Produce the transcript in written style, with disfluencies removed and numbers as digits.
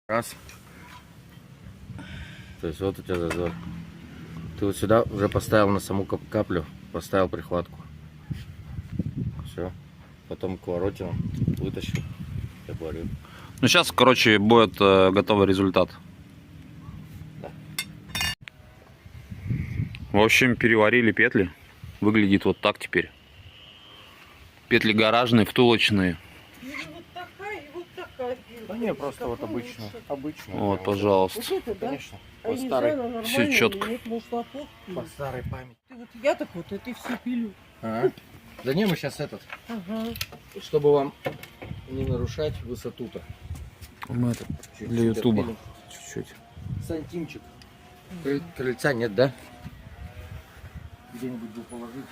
Раз. То есть вот у тебя зазор. Ты вот сюда уже поставил на саму каплю, поставил прихватку. Все. Потом к воротинам вытащил. Я говорю. Ну сейчас, короче, будет готовый результат. Да. В общем, переварили петли. Выглядит вот так теперь. Петли гаражные, втулочные. Вот такая и вот такая. Да не, просто вот обычно. Вот, пожалуйста. Вот это, да? Конечно. А По я не старой, знаю, она всё нормальная чётко. или нет, может, лоток? по старой памяти. Ты вот я так вот, это все пилю. Ага. Да не, мы сейчас этот, Ага. чтобы вам не нарушать высоту-то. Мы это Чуть-чуть для ютуба. отпилим. Чуть-чуть. Сантимчик. Крыльца нет, да? Где-нибудь бы положить.